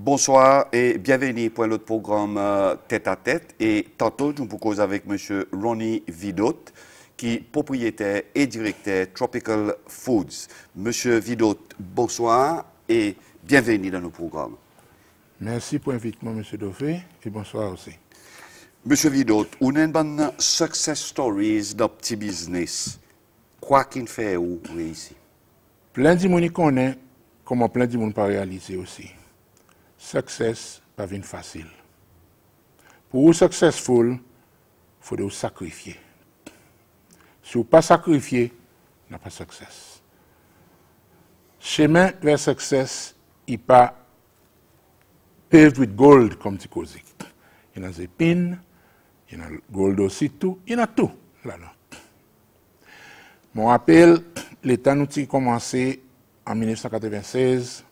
Bonsoir et bienvenue pour notre programme Tête à Tête. Et tantôt, nous vous causons avec M. Ronnie Vidot, qui est propriétaire et directeur Tropical Foods. M. Vidot, bonsoir et bienvenue dans nos programmes. Merci pour l'invitation, M. Dauphin, et bonsoir aussi. M. Vidot, on a une bonne success stories dans petit business. Quoi qu'il fait ou réussit? Plein de monde connaît, comment plein de monde pas réaliser aussi. Success pas vient facile. Pour être successful, il faut vous sacrifier. Si vous ne pas sacrifier, vous n'avez pas success. Chemin vers success, il n'est pas paved with gold, comme tu dis. Il y a des épines, il y a gold aussi, tout, il y a tout là-dedans. Je me rappelle, l'État nous a commencé en 1996.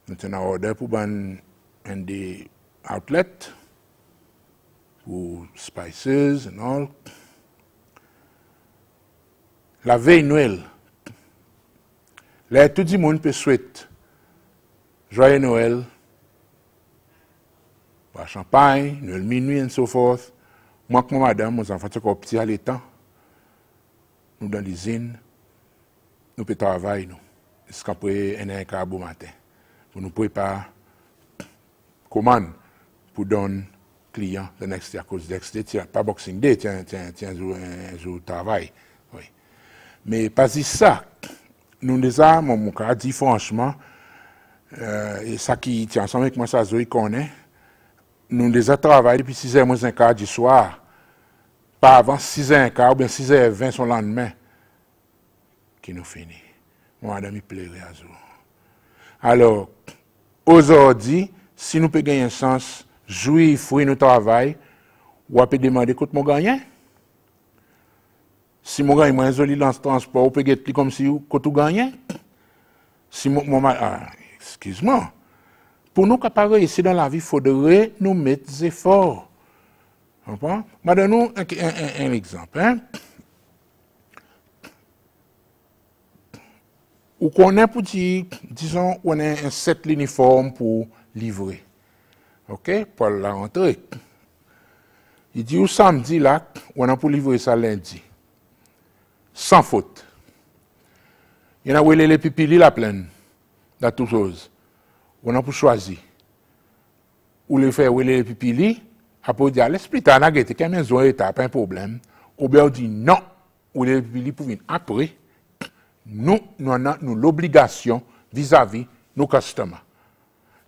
Nous avons un ordre pour un des outlets, pour spices et all. La veille Noël, là, tout le monde peut souhaiter Joyeux Noël, champagne, Noël minuit et so forth. Moi, comme madame, mes enfants sont petits à l'état. Nous dans l'usine, nous pouvons travailler, nous. C'est qu'après, on a un carbo matin. Pour nous préparer commande pour donner client le next day à cause de tiens, pas Boxing Day, tiens, un jour de travail. Oui. Mais pas ça. Nous déjà, mon cas dit franchement, et ça qui tient ensemble avec moi, ça Zoé connaît, nous déjà travaillé depuis 6h moins un quart du soir, pas avant 6h15 ou bien 6h20 son lendemain, qui nous finit. Mon madame, il plairait à Zoé. Alors, aujourd'hui, si nous pouvons gagner un sens, jouir, fruit, nous travail, ou peut demander écoute mon gagnant. Si mon gagnant est joli dans ce transport, ou peut être comme si vous gagnez. Si excuse-moi. Pour nous capables ici dans la vie, il faudrait nous mettre des efforts. Madame, nous un exemple. Hein? Ou qu'on a pour dire, disons, on a un set uniforme pour livrer. OK? Pour la rentrée. Il dit, au samedi, là, on a pour livrer ça lundi. Sans faute. Il y en a les pipili la pleine, dans toutes choses. On a pour choisir. Ou les faire les pipili, après dire, l'esprit t'en a gâté, quand même, pas un problème. Ou bien on dit non, ou les pipili pour venir après. Nous avons l'obligation vis-à-vis nos customers.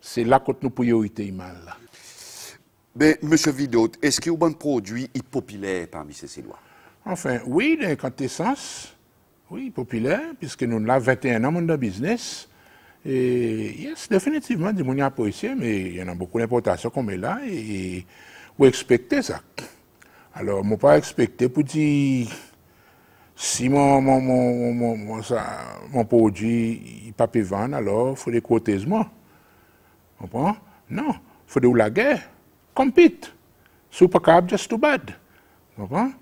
C'est là que nous priorité mal. Mais, M. Vidot, est-ce qu'il y a un produit populaire parmi ces Cédois? Enfin, oui, dans quintessence, oui, populaire, puisque nous avons 21 ans dans le business. Et, yes, définitivement, du monde apprécié, mais il y en a beaucoup d'importations comme là, et vous expectez ça. Alors, je ne pas expecter pour dire. Si mon produit n'est pas vendre, alors il faut des cotissements. Vous comprenez? Non, il faut de la guerre. Compete. Super carb, just too bad. Vous comprenez?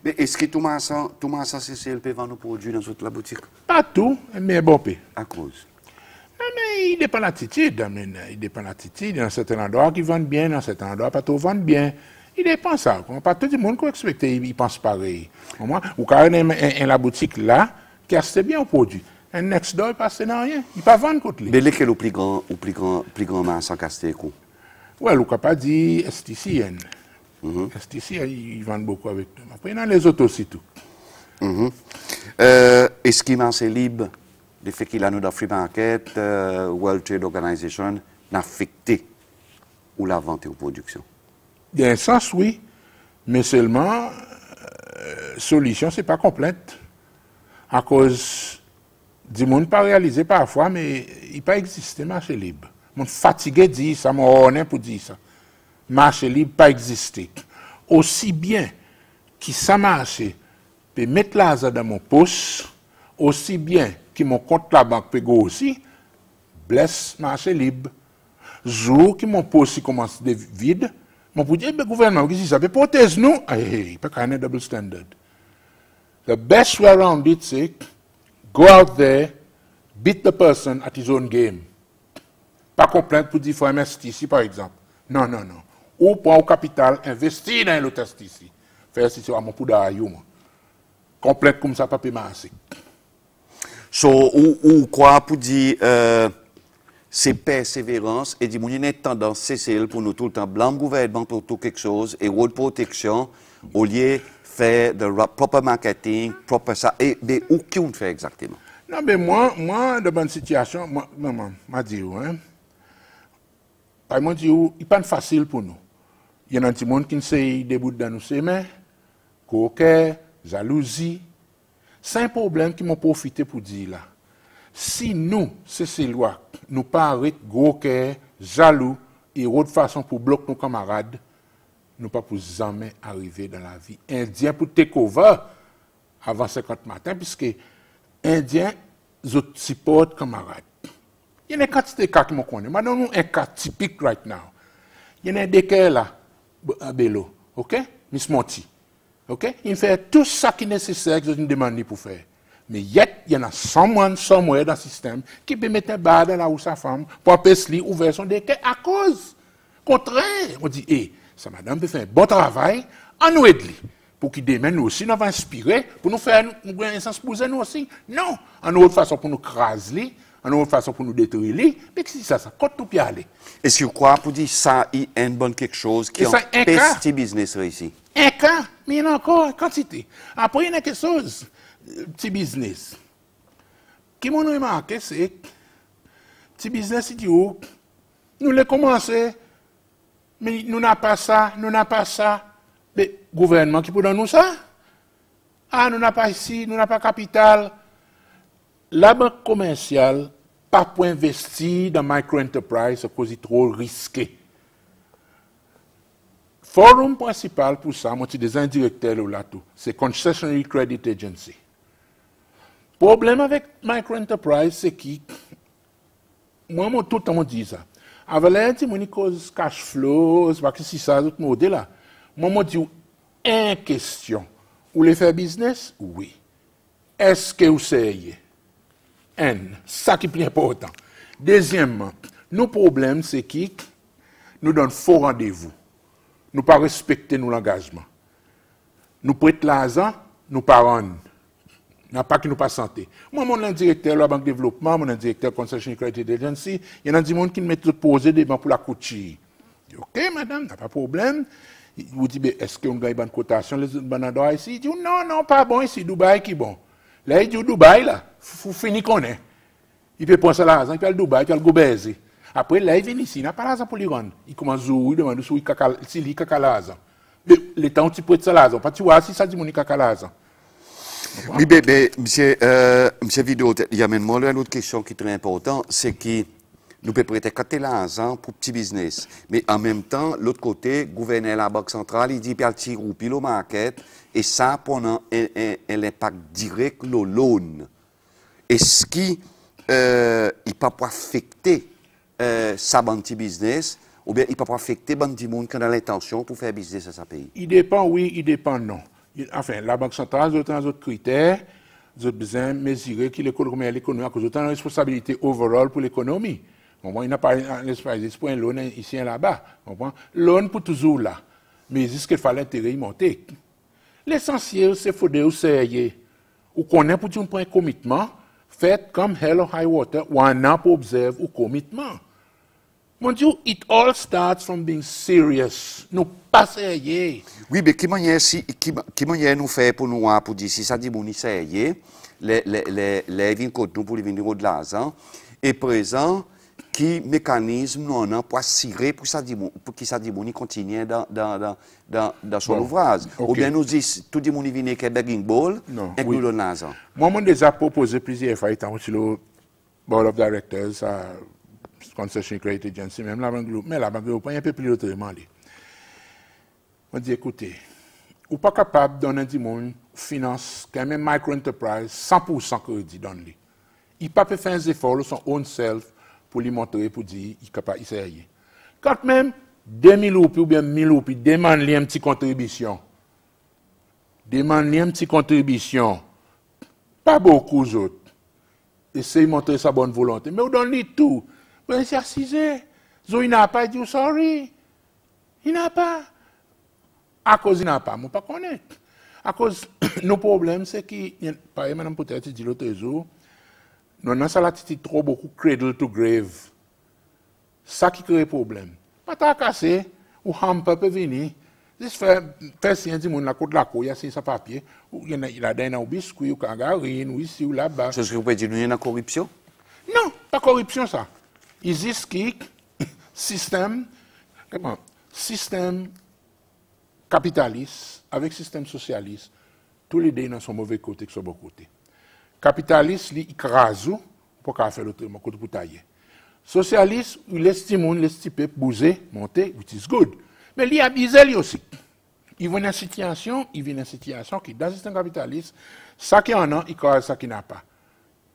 Mais est-ce que tout le monde peut vendre nos produits dans toute la boutique? Pas tout, mais bon. À cause? Non, mais il dépend de l'attitude. Il dépend de l'attitude. Il y a certains endroits qui vendent bien, dans certains endroits pas tout vendent bien. Il dépend de ça. Pas tout le monde qui expecte, il pense pareil. Ou quand on a la boutique là, qui achète bien un produit. Un next door, il passe dans rien. Il ne peut pas vendre contre lui. Mais lequel est le plus grand masse en Castéco? Oui, on ne peut pas dire STCN. STCN, ils vendent beaucoup avec nous. Après, il y en a les autres aussi tout. Est-ce qu'il est libre, le fait qu'il a nous dans Free Market, World Trade Organization, n'a affecté ou la vente et la production? Il y a un sens, oui, mais seulement, solution, ce n'est pas complète. À cause du monde pas réalisé parfois, mais il pas existé marché libre. Je suis fatigué de dire ça, je suis pour dire ça. Marché libre pas existé. Aussi bien que ça marché peut mettre l'argent dans mon poche, aussi bien que mon compte la banque peut go aussi, blesse marché libre. Jour que mon poche commence de vide, je peux dire, le gouvernement, qu'est-ce que ça fait? Protège nous. Il n'y a pas de double standard. The best way around it, c'est go out there, beat the person at his own game. Pas complainte pour dire qu'il faut investir ici, par exemple. Non, non, non. Ou prend au capital, investir dans l'autre ici. Faire si c'est à mon poudre moi. Complainte comme ça, pas payer assez. So, ou quoi pour dire c'est persévérance et dire il y a une tendance c'est pour nous tout le temps blanc gouvernement pour tout quelque chose et road protection au lieu de faire de proper marketing, proper ça et mais où qu'on fait exactement? Non, mais moi, dans une situation, moi, dis, hein, par exemple, il n'est pas facile pour nous. Il y a un petit monde qui ne debout dans nos semaines, coquet, jalousie. C'est un problème qui m'a profité pour dire là. Si nous, ces lois, nous pas arrêter gros cœur, jaloux et de façon pour bloquer nos camarades, nous pas pour jamais arriver dans la vie. Indien pour take over avant 50 matin, puisque Indien, ils supportent camarades. Il y a une quantité de cas qui me connaissent. Maintenant, nous un cas typique right now. Il y en a des cas là, à Bello, ok? Miss Monty. OK? Il fait tout ça qui est nécessaire que je nous demande pour faire. Mais il y en a someone somewhere dans le système qui peut mettre un bar dans la ou sa femme pour empêcher ouvrir son déquet à cause. Contraire, on dit, ça madame peut faire un bon travail, en nous aider. Pour qu'il demain nous aussi, nous va inspirer, pour nous faire un sens pour nous aussi. Non, en autre façon pour nous craser, en autre façon pour nous détruire, mais si ça, compte tout bien aller. Et sur quoi pour dire ça, il y a une bonne quelque chose qui empêche ce business ici? Un cas, mais il y en a encore quantité. Après, il y a quelque chose, petit business. Qui m'a remarqué, c'est petit business idiot. Nous l'avons commencé, mais nous n'avons pas ça, nous n'avons pas ça. Mais le gouvernement qui peut donner nous ça? Ah, nous n'avons pas ici, nous n'avons pas capital. La banque commerciale, pas pour investir dans micro-enterprise à cause de trop risqué. Forum principal pour ça, moi, je suis des directeur là tout, c'est Concessionary Credit Agency. Problème avec micro-enterprise, c'est qui, moi, tout le temps, je dis ça. Avec les gens qui cause cash flow, c'est pas que si ça, autre modèle là. Moi, je dis, une question. Vous voulez faire business? Oui. Est-ce que vous savez? Ça qui est plus important. Deuxièmement, nos problèmes, c'est qui nous donne faux rendez-vous. Nous ne respectons pas l'engagement. Nous prêtons l'argent, nous ne rendons pas. Pas que nous pas santé. Moi, mon directeur de la Banque de Développement, mon directeur de Concession Credit Agency, il y a des gens qui me mettent poser des bancs pour la coutille. OK, madame, n'a pas de problème. Il vous dit, est-ce qu'on gagne une bonne cotation, les autres bandits ici? Il dit, non, pas bon ici, Dubaï qui est bon. Là, il dit, Dubaï, là, il faut finir qu'on est. Il peut penser à l'argent, il peut aller Dubaï, il peut aller baiser. Après, là, il vient ici, il n'a pas l'argent pour lui rendre. Il commence à jouer, il demande s'il y a caca l'argent. Mais le temps où tu peux être l'argent, pas tu vois si ça dit mon caca l'argent. Oui, mais monsieur Vidot, il y a même une autre question qui est très importante, c'est que nous pouvons prêter 4 l'argent pour petit business. Mais en même temps, l'autre côté, le gouverneur de la Banque centrale, il dit qu'il y a le tir ou le market, et ça, pendant un impact direct le loan. Est-ce qu'il ne peut pas affecter sa banque business, ou bien il ne peut pas affecter la banque monde qui a l'intention pour faire business à sa pays? Il dépend, oui, il dépend, non. Enfin, la Banque centrale, ils ont d'autres critères, ils ont besoin de mesurer qui l'économie à l'économie, à cause de une responsabilité overall pour l'économie. Il n'a pas l'espace pour un loan ici et là-bas. Loan pour toujours là. Mais il dit qu'il fallait l'intérêt monter. L'essentiel, c'est qu'il faut essayer. Ou qu'on ait pour un point de commitment, fait comme Hell or High Water, ou un an pour observer ou commitment. Mon Dieu, it all starts from being serious. Nous pas sérieux. Oui, mais qui manière nous fait pour nous pour dire si ça dit bon sérieux, les vins côté nous pour les venir de l'argent et présent qui mécanisme nous en a pour assurer pour ça dit pour qui ça dit bon continue dans son ouvrage. Okay. Ou bien nous dit tout dit mon vient que begging ball et nous donne l'argent. Moi j'ai déjà proposé plusieurs fois sur le board of directors Concession Credit Agency, même la banque, mais la banque un peu plus autrement. On dit, écoutez, ou pas capable de donner du monde finance, quand même micro-enterprise, 100% crédit dans lui. Il ne peut pas faire un effort de son own self pour lui montrer, pour dire, il est capable, il sait. Quand même, 2000 roupies ou bien 1000 roupies, demande-lui une petite contribution. Demande-lui une petite contribution. Pas beaucoup d'autres. Essayez de montrer sa bonne volonté. Mais on donne-lui tout. Ben, c'est assisé. Il n'a pas dit sorry. Il n'a pas. À cause il n'a pas, moi pas connaître. À cause, nos problèmes, c'est que, par exemple, peut-être dit l'autre jour, nous avons ça l'attitude trop beaucoup cradle to grave. Ça qui crée problème. Pas ta casser, ou hamper peut venir. Juste faire si un dit, la côte de la cour, il y a ça papier, ou il a donné un biscuit, ou kangarine, ou ici, ou là-bas. C'est ce que vous pouvez dire, il y a une corruption? Non, pas corruption, ça. Il existe qui, système capitaliste avec système socialiste, tous les deux sont mauvais côté que sont bon côté. Capitaliste, il écrase pour faire l'autre côté pour tailler. Socialiste, il laisse les gens, les types bouger, monter, which is good. Mais il y a bizarre aussi. Il vient dans une situation qui, dans le système capitaliste, ça qui en a, il crase ça qui n'a pas.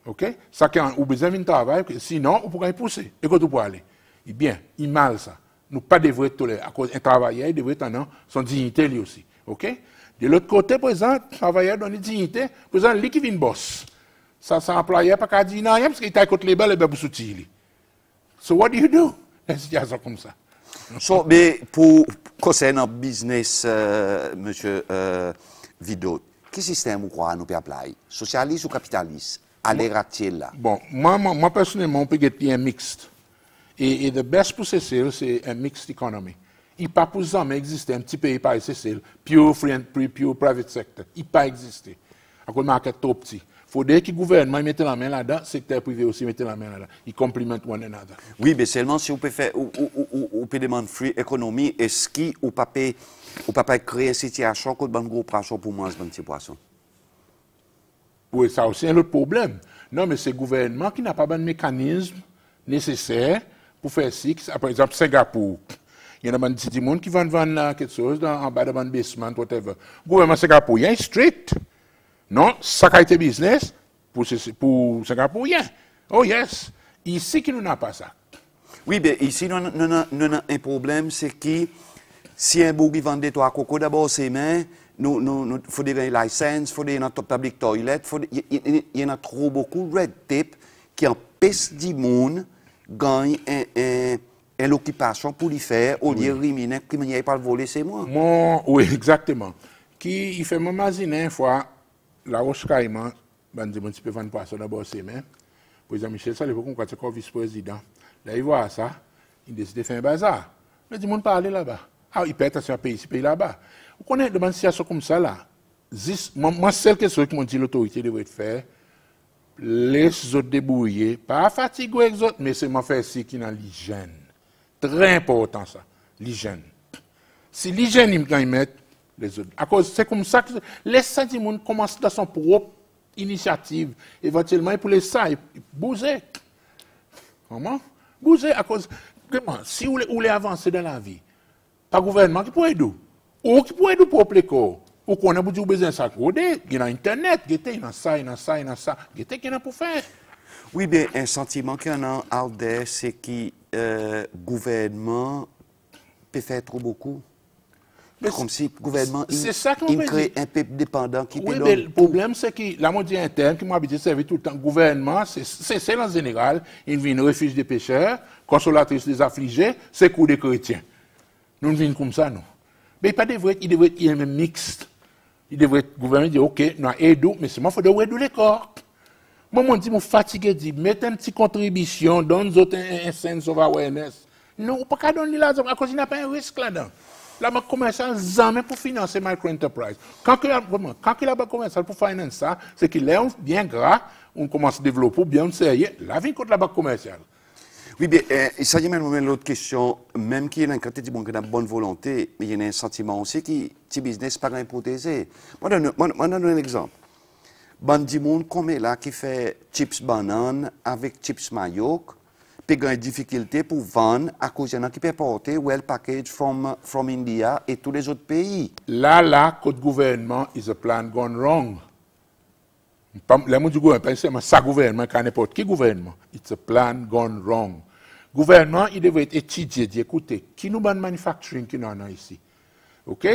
OK? Ça qui en a, ou besoin de travail, sinon, on pourrait y pousser. Et quand on peut aller? Eh bien, il mal ça. Nous ne devrions pas tolérer. À cause d'un travailleur, il devrait avoir son dignité lui aussi. OK? De l'autre côté, par exemple, le travailleur donne une dignité. Par exemple, lui qui vient boss. Ça, c'est un employeur pas qu'à dire non, parce qu'il t'a côté les balles, il va soutenir. So, what do you do? Une situation comme ça. So, mais pour concernant le business, monsieur Vidot, quel système vous croyez nous peut appliquer? Socialiste ou capitaliste? À l'ère actuelle là? Bon, moi personnellement, on peut dire un mixte. Et le best pour Cécile, c'est un mixed economy. Il n'y a pas pour jamais exister un petit pays par Cécile, pure private sector. Il n'y a pas existé. À cause du marché trop petit. Il faudrait que le gouvernement mette la main là-dedans, le secteur privé aussi mette la main là-dedans. Ils complémentent one another. Oui, mais seulement si on peut faire, on peut demander free économie, est-ce qu'on ne peut pas créer une situation que le gros poisson pour manger un petit poisson? Oui, ça aussi un autre problème. Non, mais c'est le gouvernement qui n'a pas de mécanisme nécessaire pour faire ça. Par exemple, Singapour. Il y a des petits gens qui vont vendre quelque chose en bas de mon basement, whatever. Le gouvernement singapourien est strict. Non, ça a été business pour Singapourien. Oh yes. Ici, nous n'avons pas ça. Oui, mais ici, nous avons un problème, c'est que si un bourg vend des toits à coco, d'abord, c'est mains, il faut des licences, il faut des public toilet, il y en a trop beaucoup de red tape qui empêche du monde gagne l'occupation pour lui faire, au lieu de riminer, qui ne pas le voler, c'est moi. Oui, exactement. Il fait m'imaginer une fois, la Roche-Caïman, ben, un petit peu vendre poisson d'abord, c'est mains. Par exemple, Michel Salivou, quand il est vice-président, là, il voit ça, il décide de faire un bazar. Mais du monde parle là-bas. Ah, il peut être sur un pays, là-bas. Vous connaissez une situation comme ça, là. Moi, celle que ceux qui m'ont dit l'autorité devrait faire, les autres débrouiller, pas fatiguer les autres, mais c'est moi faire ci qui est dans l'hygiène. Très important, ça, l'hygiène. Si l'hygiène, ils mettent les autres. À cause, c'est comme ça que les sentiments commencent dans son propre initiative, éventuellement, pour les ça, ils bouger. Comment? Bouger, à cause, si vous voulez avancer dans la vie, pas le gouvernement qui pourrait aider. Ou qui pourrait aider pour le corps. Ou qu'on a besoin de ça. Il y a Internet, il y a ça, il y a ça, il y a ça. Il y a pour faire. Oui, mais un sentiment qu'il y en a out there, c'est que le gouvernement peut faire trop beaucoup. Comme si le gouvernement il crée un peuple dépendant qui peut. Oui, mais le problème, c'est que la moitié interne qui m'a habitué à servir tout le temps, le gouvernement, c'est en général, il vient au refuge des pécheurs, consolatrice des affligés, c'est coup des chrétiens. Nous ne venons comme ça, non. Mais il devrait être un mixte. Il devrait être, le gouvernement dire, OK, nous aidons, mais c'est moi, il faut aider les corps. Moi, je dis, je suis fatigué, je dis, mettez une petite contribution, donne-nous un sense of awareness. Non, on ne peut pas donner l'argent, à cause qu'il n'y a pas un risque là-dedans. La banque commerciale, jamais pour financer micro-enterprise. Quand il y a la banque commerciale pour financer ça, c'est qu'il est bien gras, on commence à développer bien sérieux, la vie contre la banque commerciale. Oui, mais il s'agit même de l'autre question, même qu'il y a un côté de bonne volonté, mais il y a un sentiment aussi que ce business n'est pas protégé. Moi, je donne un exemple. Il y a des gens comme là qui fait chips banane avec chips mayo, puis il y a une difficulté pour vendre à cause de gens qui peuvent porter well package from India et tous les autres pays. Là, le gouvernement is a plan gone wrong. Le mot du gouvernement, c'est ça gouvernement, quand n'importe qui gouvernement. It's a plan gone wrong. Le gouvernement, il devrait être étudié, écoutez, qui nous ban manufacturing qui nous a ici? OK?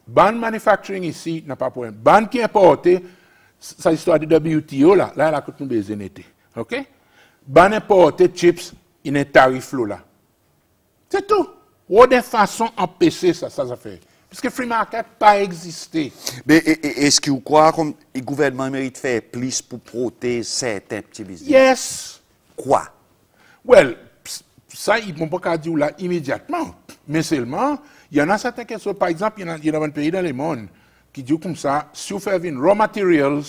Ban manufacturing ici, n'a pas de problème. Ban qui est importé, c'est l'histoire du WTO, là, elle a coûté nous des été. OK? Ban importé chips, il y a un tarif là. C'est tout. Ou de façon empêcher ça fait. Parce que free market pas existé. Mais est-ce que vous croyez que le gouvernement mérite de faire plus pour protéger certains petits business? Yes. Quoi? Well, ça, ils ne vont pas dire là immédiatement. Mais seulement, il y en a certains qui sont, par exemple, il y en a un pays dans le monde qui dit comme ça, si vous faites raw materials,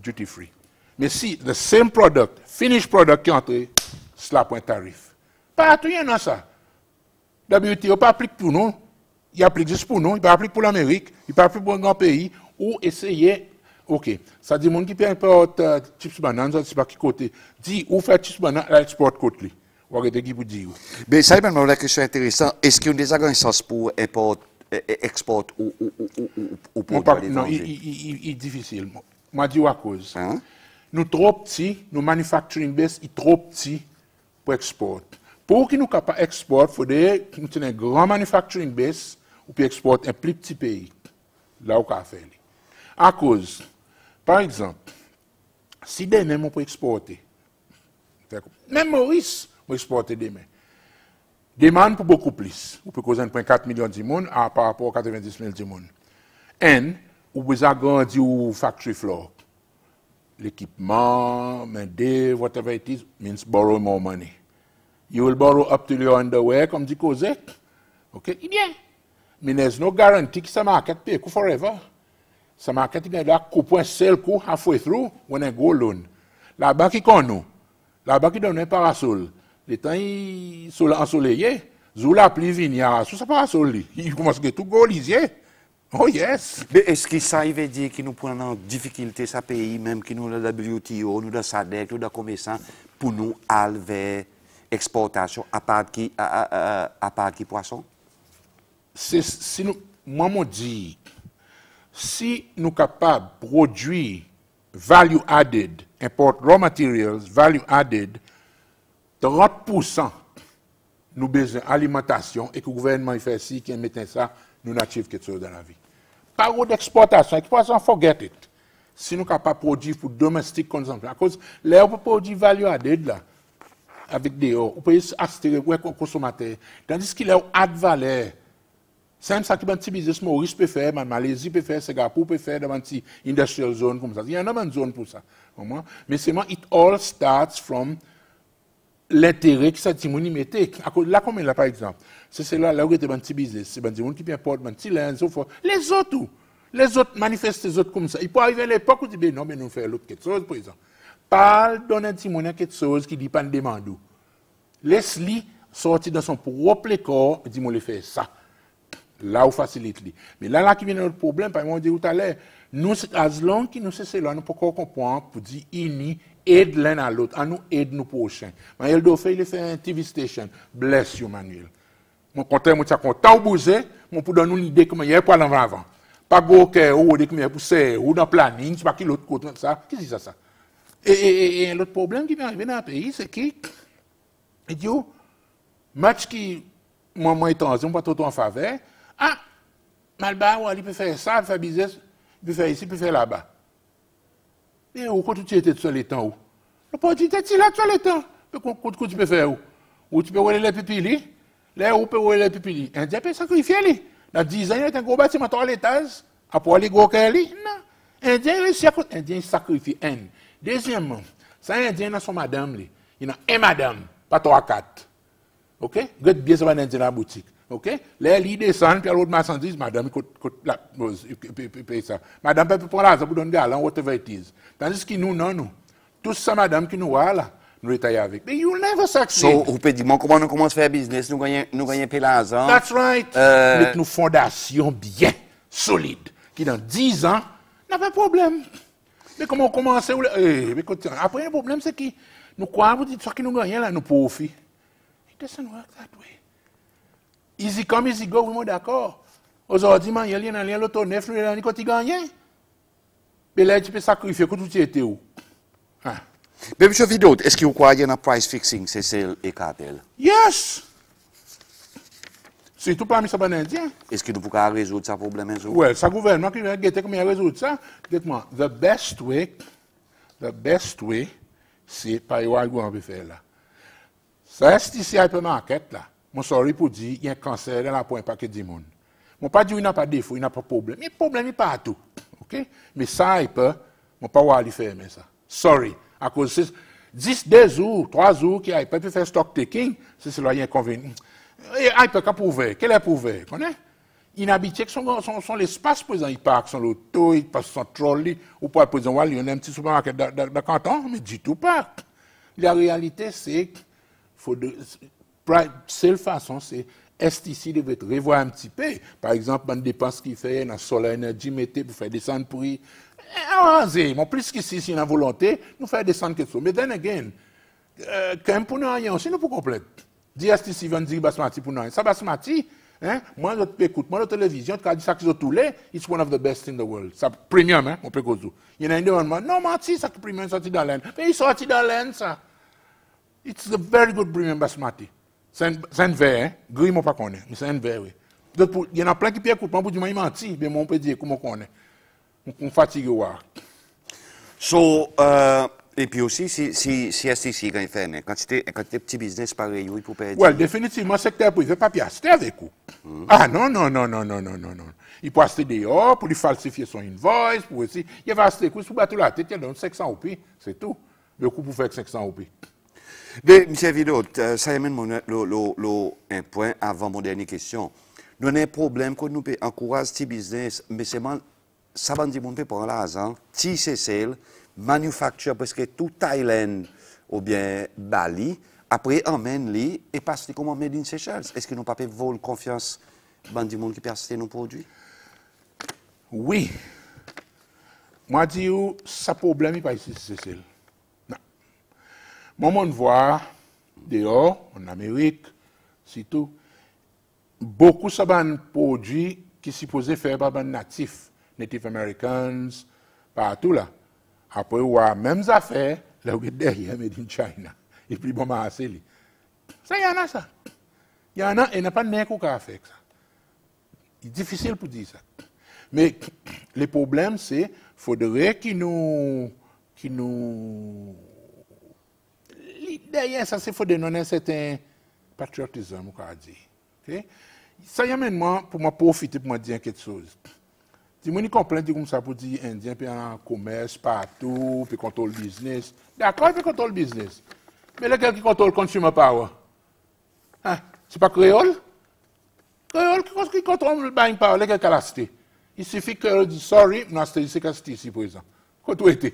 duty free. Mais si the same product, finished product qui entre, cela point tarif. Partout, il y en a ça. WTO pas applique pour nous, il applique juste pour nous, il pas applique pour l'Amérique, il pas applique pour un grand pays, ou essayer, ok, ça dit, mon qui peut importer chips bananes, je ne sais pas qui côté, dit, ou fait chips bananes, l'export côté. Ou arrêtez qui vous dit. Mais ça, c'est une question intéressante. Est-ce qu'il y a des organisations pour export ou produire non, il est difficile. Moi, je dis à cause. Hein? Nous trop petits, nos manufacturing base est trop petit pour export. Pour que nous capables d'exporter, il faudrait que nous ayons un grand manufacturing base ou puis exporter un plus petit pays. Là où on peut faire. À cause, par exemple, si demain on peut exporter, même Maurice peut exporter demain. Demande pour beaucoup plus. On peut causer 1,4 million de monde par rapport à 90 000 de monde. Et on peut agrandir au factory floor. L'équipement, main-d'œuvre, whatever it is, means borrow more money. You will borrow up till your underwear, comme dit Cosette. OK? Bien. Mais there's no guarantee que ça market pay forever. Ça market il a coupé un seul coup halfway through when I go loan. La banque qui connaît nous. La banque qui donne un parasol. Les temps ensoleillé, zou la pluie vient, sous sa parasol, il commence à tout go lisier. Oh yes. Mais est-ce que ça veut dire que nous prenons en difficulté ce pays, même que nous, la WTO, nous, la SADC, nous, la commerçant, pour nous aller vers exportation à part qui poisson? Si nous, moi, je dis, si nous sommes capables de produire value added, import raw materials, value added, 30% nous besoin d'alimentation et que le gouvernement fait ci, qui met ça, nous n'achievons quelque chose dans la vie. Par d'exportation, exportation, forget it. Si nous sommes capables de produire pour domestique consommation, à cause, là, on peut produire value added là, avec des on peut acheter ouais, consommateur. Tandis qu'il a add valeur. C'est ça que un petit business Maurice peut faire, Malaisie peut faire, Singapour peut faire dans une petite industrial zone comme ça. Il y en a une zone pour ça. Mais c'est moi, it all starts from l'intérêt que ça dit mon mettait. Là comme là par exemple, c'est là où il y a un petit business, c'est des gens qui importent un petit linge, les autres manifestent les autres comme ça. Il peut arriver à l'époque où ils disent non mais nous faisons l'autre quelque chose par exemple. Parle donner un petit monnaie quelque chose qui dit pas de demande. Laisse-le sortir dans son propre corps et dit moi le faire ça. Là où facilite. Mais là qui vient notre problème, par exemple on dit tout à l'heure, nous as long que nous c'est là nous pouvons comprendre pour dire ini aide l'un à l'autre, à nous aide nous prochains. Manuel Dauphin, il fait un TV station. Bless you, Manuel. Mon content, moi, content, bousé, mon pour donner une idée comment il y a pour aller avant. Pas go que ou des comme pour ça ou dans planning, c'est pas qui l'autre côté ça. Qu'est-ce que c'est ça? Et l'autre problème qui vient arriver dans le pays, c'est que il dit match qui moi étranger, pas trop en faveur. Ah, Malba, il peut faire ça, il peut faire business, il peut faire ici, il peut faire là-bas. Et où, quand tu étais sur les temps, où? Le produit était là sur les temps. Qu'est-ce tu peux faire où? Où tu peux rouler les pupilles? Là où tu peux rouler les pupilles? Indien peut sacrifier lui. Dans 10 ans, il y a un gros bâtiment à l'étage. Après aller gros lui. Non. Indien réussit à côté. Indien sacrifie un. Deuxièmement, ça Indien dans son madame. Il y a un madame, pas 3-4. OK? Regarde bien ça va dans la boutique. OK? Là, il descend, puis à l'autre marchandise, madame, il paye ça. Madame peut prendre l'argent pour donner galant, whatever it is. Tandis que nous, non. Tout ça, madame, qui nous a là, nous détaillons avec. Mais you'll never succeed. So, vous pouvez dire, comment nous commençons à faire business, nous gagnons peu l'argent. That's right. Avec nos fondations bien solides, qui dans 10 ans, n'a pas de problème. Mais comment on commence après, le problème, c'est que nous croyons, vous dites, ce que nous gagnons là, nous profitons. It doesn't work that way. Easy come, easy go, oui, d'accord. Aujourd'hui, il y a un l'auto neuf, il y a un côté gagnant. Mais là, tu peux sacrifier quand tu étais où? Mais M. Vidot, est-ce que vous croyez dans le price fixing, c'est et cartel? Yes! Surtout parmi les Indiens. Est-ce que nous pouvons résoudre ce problème? Oui, ça gouvernement qui va guetter comment résoudre ça. Dites-moi, the best way, c'est par où on peut faire là. Ça, c'est ici hypermarket là. Mon sorry pour dire, il y a un cancer dans la pointe paquet du monde. Mon pas dire, il n'a pas de défaut, il n'a pas de problème. Mais le problème est partout. OK? Mais ça, il peut, mon pas aller faire ça. Sorry. À cause de 10, 2 jours, 3 jours, qui a peut faire stock taking, c'est cela, il y a un inconvénient. Et il peut prouver. Quel est prouvé? Connais? Inhabitué, sont l'espace, par exemple, il parque son auto, il passe son trolley, ou pas, par exemple, il y a un petit supermarché dans le canton, mais du tout pas. La réalité, c'est que la seule façon, c'est STC devait revoir un petit peu. Par exemple, une dépense qu'il fait dans Solar Energy, mettez pour faire descendre prix. Mais plus qu'ici, si on a volonté, nous faire descendre quelque chose. Mais then again, quand même pour nous rien aussi, nous pour complète. Dis STC vient dire basmati pour nous. Ça basmati, hein? Moi, je écoute, moi, la télévision, quand je dis ça qu'ils ont tous les, it's one of the best in the world. Ça premium, hein, on peut causer. Il y en a un demandement, non, menti, ça qui premium sorti dans l'aine. Mais il sorti dans l'aine, ça. It's a very good premium basmati. C'est un verre, hein? Gris, moi, pas connaît, mais c'est un verre, oui. Il y en a plein qui écoutent, moi, pour dire, moi, il menti, mais moi, on peut dire, comment on connaît. On fatigue, voir. So, et puis aussi, si STC, quand il fait, quand c'était petit business pareil, il peut perdre. Oui, définitivement, secteur privé, pas acheter avec vous. Ah, non. Il peut acheter dehors pour lui falsifier son invoice, pour aussi. Il va acheter pour battre la tête, il donne 500 roupies, c'est tout. Le coup pour faire 500 roupies. Mais, M. Vidot, ça amène un point avant mon dernière question. Nous avons un problème que nous pouvons encourager ce business, mais c'est ça va dire qu'on peut prendre l'argent, petit CCL, manufacture parce que tout Thaïlande ou bien Bali, après emmène-les et passe comme en Made in Seychelles. Est-ce que nous ne pouvons pas voler confiance dans le monde qui peut acheter nos produits? Oui. Moi, je dis, ça problème n'est pas ici, CCL. Non. Moi, on voit dehors, en Amérique, c'est tout. Beaucoup de produits qui sont supposés faire par les natifs, Native Americans, partout là. Après, on a même affaires, là où il y a derrière, Made in China. Et puis, bon, c'est lui. Ça, il y en a ça. Il y en a, et il n'y a pas de nez qui a fait ça. C'est difficile pour dire ça. Mais le problème, c'est qu'il faudrait qu'il nous. Derrière ça, il faut donner un certain patriotisme, on va dire. Okay? Ça y amène moi pour moi profiter pour moi dire quelque chose. Si moi, je comprends comme ça pour dire Indien, puis en commerce partout, puis contrôle le business. D'accord, il contrôle le business. Mais lequel qui contrôle le consumer power? Hein? C'est pas créole? Créole qui contrôle le buying power, lequel qui a l'acheté? Il suffit que je dise sorry, nous achetons ici, qu'est-ce ici, par exemple. Quand tu étais.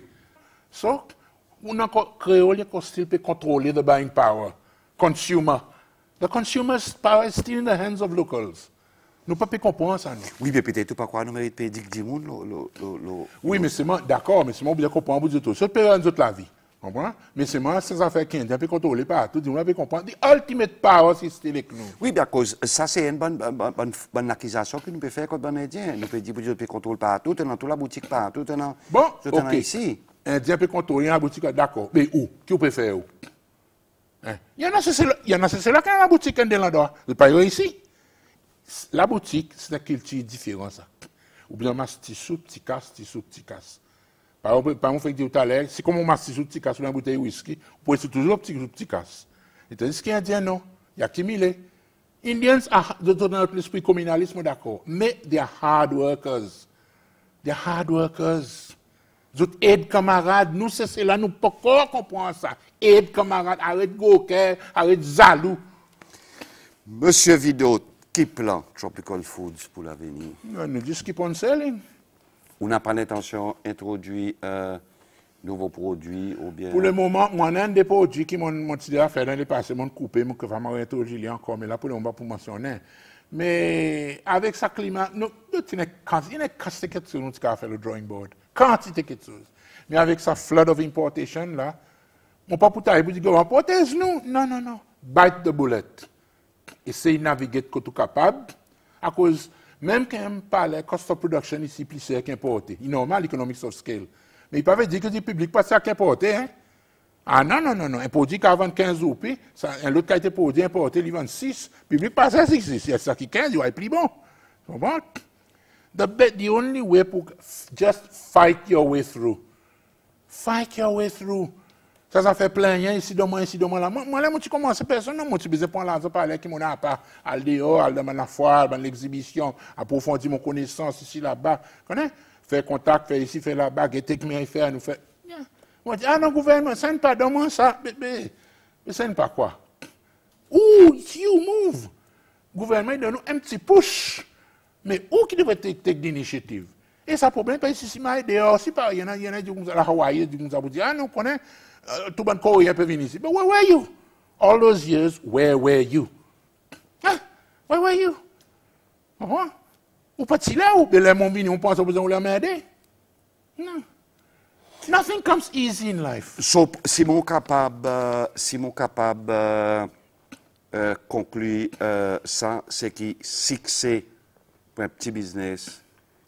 So, on a créole qui still peut contrôler the buying power. Consumer. The consumer's power is still in the hands of locals. Nous ne pouvons pas comprendre ça. Nous. Oui, mais peut-être pas quoi, nous méritons payer 10 monde. Oui, mais c'est moi, d'accord, mais c'est moi bien comprendre pour tout. C'est payer nous la vie. Comprends? Mais c'est moi, ces affaires qui ont contrôlé partout, on peut comprendre. The ultimate power, c'est still avec nous. Oui, parce que ça, c'est une bonne accusation que nous pouvons faire contre les Indiens. Nous pouvons dire que nous pouvons contrôler partout, dans toute la boutique partout, dans ici. Indien peut contrôler la boutique, d'accord. Mais où? Qui peut faire où? Hein? Il y en a, c'est là qui a la boutique dans l'endroit. C'est pas ici. La boutique, c'est une culture différente. Ça. Ou bien, on petit sous, petit casse. Par exemple, fait dire tout à l'heure, c'est comme on masse petit sous, petit casse sur une bouteille de whisky, vous pouvez toujours petit casse. Et tandis qu'il y a Indien, non. Il y a accumulé. Indians, dans notre esprit communalisme, d'accord. Mais they are hard workers. Vous aidez camarades, nous, c'est là, nous ne pouvons pas comprendre ça. Aide camarades, arrête goker, arrête zalou. Monsieur Vidot, qui plan Tropical Foods pour l'avenir? Nous just keep on selling. On n'a pas l'intention d'introduire nouveaux produits ou bien... Pour le moment, moi, j'ai des produits qui m'ont dit à faire dans les passés, m'ont coupé, m'ont vraiment introduit encore, mais là, pour le moment, pour mentionner. Mais avec ce climat, il y a quantité de choses qui a fait le drawing board. Quantité de choses. Mais avec sa flood of importation, là, on ne peut pas pour dire, importez nous. Non. Bite the bullet. Essayez de naviguer comme tout capable. À cause, même quand on parle de cost of production ici, plus cher qu'importer. Il est normal, economics of scale. Mais il ne peut pas dire que le public pas cher qu'importer. Hein? Ah non. Un produit qui a vendu 15 roupies, un autre qui a été produit importé, il vend 6. Le public pas cher, c'est ça qui 15, il va être plus bon. The only way to just fight your way through. Fight your way through. Ça fait plein, ici, demain, là. Moi, tu commences, personne, non, moi, tu besoin de prendre l'argent par là, qui m'en a pas, à dehors, à la foire, à l'exhibition, approfondir mon connaissance ici, là-bas. Connais? Faire contact, faire ici, faire là-bas, guetter que mes faire, nous faire. Moi, je dis, ah non, gouvernement, ça n'est pas dans moi, ça. Mais ça n'est pas quoi? Ouh, you move. Gouvernement, il donne nous un petit push. Mais où qui devrait take d'initiative? Et ça, problème, parce que si ma dehors, si pas, il y en a du la Hawaii, du vous dire, ah non, connaît, tout le monde courrier peut venir ici. But where were you? All those years, where were you? Hein? Where were you? Ou pas de là, ou de là, mon vini, on pense que vous allez m'aider? Non. Nothing comes easy in life. So, si mon capable, conclure ça, c'est que succès pour un petit business,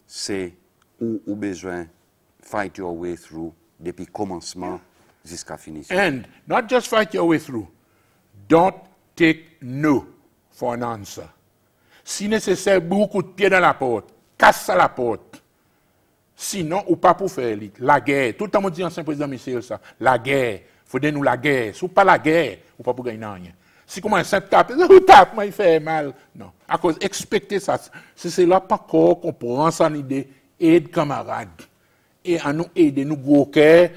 c'est où besoin fight your way through depuis commencement jusqu'à finition. And not just fight your way through. Don't take no for an answer. Si nécessaire, beaucoup de pieds dans la porte. Casse la porte. Sinon, ou pas pour faire la guerre. Tout le temps, on dit ancien président Michel ça. La guerre. Il faut donner nous la guerre. Si ou pas la guerre, ou pas pour gagner rien. Si comment un simple tape, tape, moi il fait mal. Non. À cause expecter ça. Si c'est là pas encore qu'on prend son idée, aide camarades. Et à nous aider, nous gros cœur,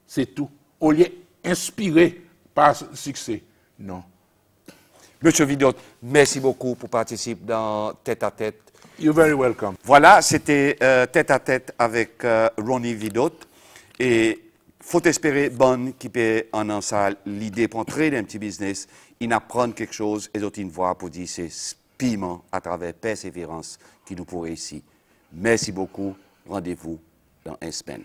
c'est tout. Au lieu inspiré par ce succès. Non. Monsieur Vidot, merci beaucoup pour participer dans Tête à Tête. You're very welcome. Voilà, c'était Tête à Tête avec Ronnie Vidot. Et faut espérer bonne qui peut en ça l'idée pour entrer dans un petit business, il apprend quelque chose et d'autres une voix pour dire c'est piment à travers persévérance qui nous pourrait ici. Merci beaucoup. Rendez-vous dans un semaine.